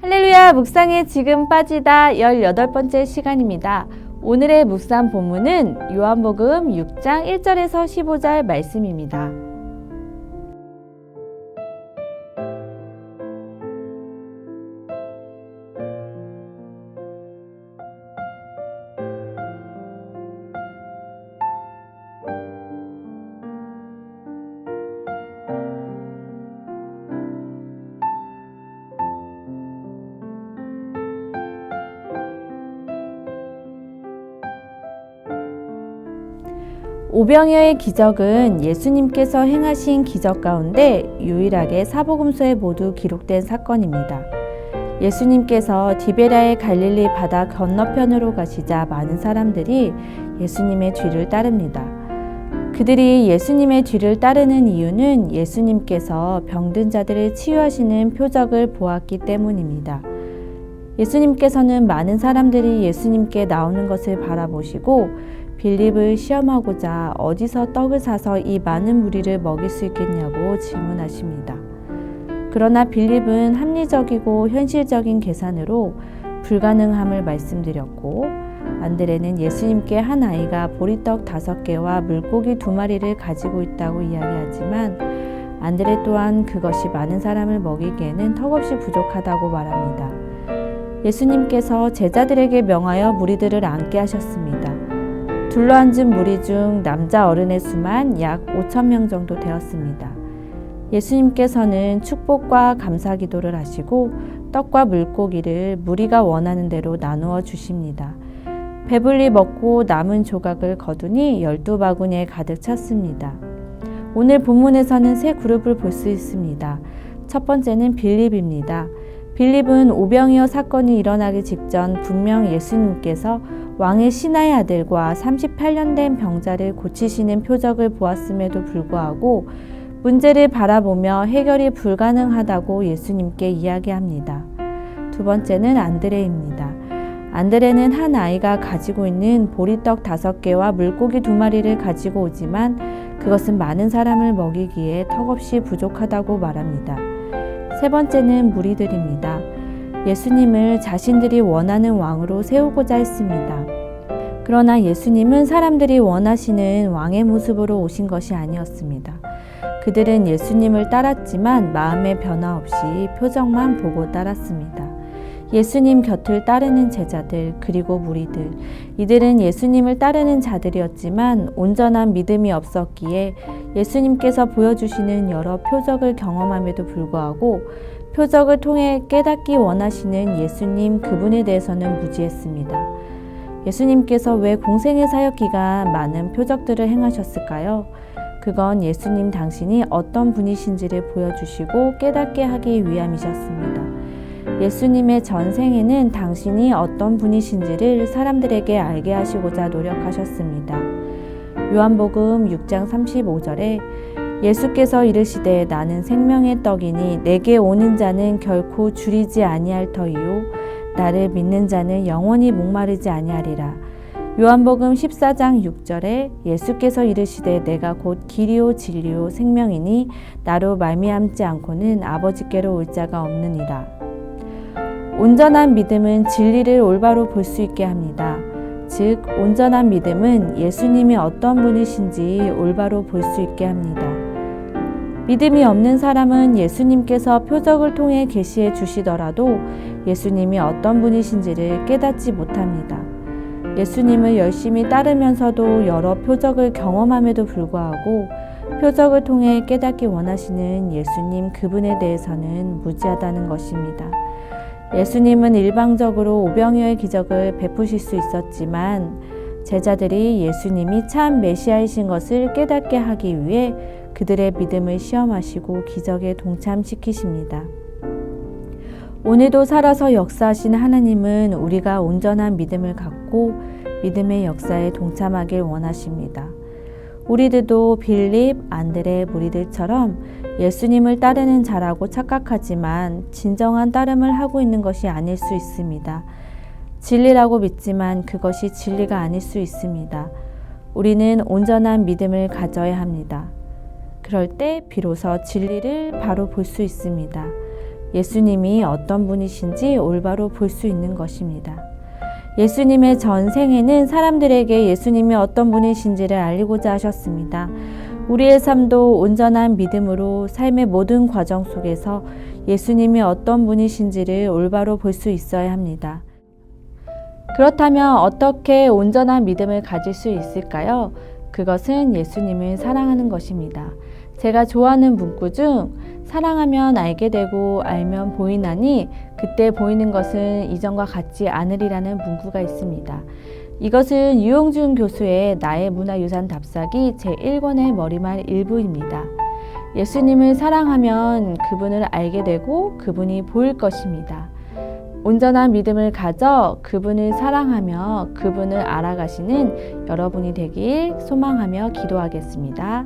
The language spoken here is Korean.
할렐루야, 묵상에 지금 빠지다 18번째 시간입니다. 오늘의 묵상 본문은 요한복음 6장 1절에서 15절 말씀입니다. 오병이어의 기적은 예수님께서 행하신 기적 가운데 유일하게 사복음서에 모두 기록된 사건입니다. 예수님께서 디베랴의 갈릴리 바다 건너편으로 가시자 많은 사람들이 예수님의 뒤를 따릅니다. 그들이 예수님의 뒤를 따르는 이유는 예수님께서 병든 자들을 치유하시는 표적을 보았기 때문입니다. 예수님께서는 많은 사람들이 예수님께 나오는 것을 바라보시고 빌립을 시험하고자 어디서 떡을 사서 이 많은 무리를 먹일 수 있겠냐고 질문하십니다. 그러나 빌립은 합리적이고 현실적인 계산으로 불가능함을 말씀드렸고, 안드레는 예수님께 한 아이가 보리떡 5개와 물고기 2마리를 가지고 있다고 이야기하지만 안드레 또한 그것이 많은 사람을 먹이기에는 턱없이 부족하다고 말합니다. 예수님께서 제자들에게 명하여 무리들을 앉게 하셨습니다. 둘러앉은 무리 중 남자 어른의 수만 약 5,000명 정도 되었습니다. 예수님께서는 축복과 감사 기도를 하시고 떡과 물고기를 무리가 원하는 대로 나누어 주십니다. 배불리 먹고 남은 조각을 거두니 12바구니에 가득 찼습니다. 오늘 본문에서는 세 그룹을 볼 수 있습니다. 첫 번째는 빌립입니다. 빌립은 오병이어 사건이 일어나기 직전 분명 예수님께서 왕의 신하의 아들과 38년 된 병자를 고치시는 표적을 보았음에도 불구하고 문제를 바라보며 해결이 불가능하다고 예수님께 이야기합니다. 두 번째는 안드레입니다. 안드레는 한 아이가 가지고 있는 보리떡 5개와 물고기 2마리를 가지고 오지만 그것은 많은 사람을 먹이기에 턱없이 부족하다고 말합니다. 세 번째는 무리들입니다. 예수님을 자신들이 원하는 왕으로 세우고자 했습니다. 그러나 예수님은 사람들이 원하시는 왕의 모습으로 오신 것이 아니었습니다. 그들은 예수님을 따랐지만 마음의 변화 없이 표적만 보고 따랐습니다. 예수님 곁을 따르는 제자들 그리고 무리들, 이들은 예수님을 따르는 자들이었지만 온전한 믿음이 없었기에 예수님께서 보여주시는 여러 표적을 경험함에도 불구하고 표적을 통해 깨닫기 원하시는 예수님 그분에 대해서는 무지했습니다. 예수님께서 왜 공생의 사역 기간 많은 표적들을 행하셨을까요? 그건 예수님 당신이 어떤 분이신지를 보여주시고 깨닫게 하기 위함이셨습니다. 예수님의 전생에는 당신이 어떤 분이신지를 사람들에게 알게 하시고자 노력하셨습니다. 요한복음 6장 35절에 예수께서 이르시되 나는 생명의 떡이니 내게 오는 자는 결코 줄이지 아니할 터이요 나를 믿는 자는 영원히 목마르지 아니하리라. 요한복음 14장 6절에 예수께서 이르시되 내가 곧 길이요 진리요 생명이니 나로 말미암지 않고는 아버지께로 올 자가 없느니라. 온전한 믿음은 진리를 올바로 볼 수 있게 합니다. 즉 온전한 믿음은 예수님이 어떤 분이신지 올바로 볼 수 있게 합니다. 믿음이 없는 사람은 예수님께서 표적을 통해 계시해 주시더라도 예수님이 어떤 분이신지를 깨닫지 못합니다. 예수님을 열심히 따르면서도 여러 표적을 경험함에도 불구하고 표적을 통해 깨닫기 원하시는 예수님 그분에 대해서는 무지하다는 것입니다. 예수님은 일방적으로 오병이어의 기적을 베푸실 수 있었지만 제자들이 예수님이 참 메시아이신 것을 깨닫게 하기 위해 그들의 믿음을 시험하시고 기적에 동참시키십니다. 오늘도 살아서 역사하신 하나님은 우리가 온전한 믿음을 갖고 믿음의 역사에 동참하길 원하십니다. 우리들도 빌립, 안드레 무리들처럼 예수님을 따르는 자라고 착각하지만 진정한 따름을 하고 있는 것이 아닐 수 있습니다. 진리라고 믿지만 그것이 진리가 아닐 수 있습니다. 우리는 온전한 믿음을 가져야 합니다. 그럴 때 비로소 진리를 바로 볼 수 있습니다. 예수님이 어떤 분이신지 올바로 볼 수 있는 것입니다. 예수님의 전생에는 사람들에게 예수님이 어떤 분이신지를 알리고자 하셨습니다. 우리의 삶도 온전한 믿음으로 삶의 모든 과정 속에서 예수님이 어떤 분이신지를 올바로 볼 수 있어야 합니다. 그렇다면 어떻게 온전한 믿음을 가질 수 있을까요? 그것은 예수님을 사랑하는 것입니다. 제가 좋아하는 문구 중 사랑하면 알게 되고 알면 보이나니 그때 보이는 것은 이전과 같지 않으리라는 문구가 있습니다. 이것은 유용준 교수의 나의 문화유산 답사기 제1권의 머리말 일부입니다. 예수님을 사랑하면 그분을 알게 되고 그분이 보일 것입니다. 온전한 믿음을 가져 그분을 사랑하며 그분을 알아가시는 여러분이 되길 소망하며 기도하겠습니다.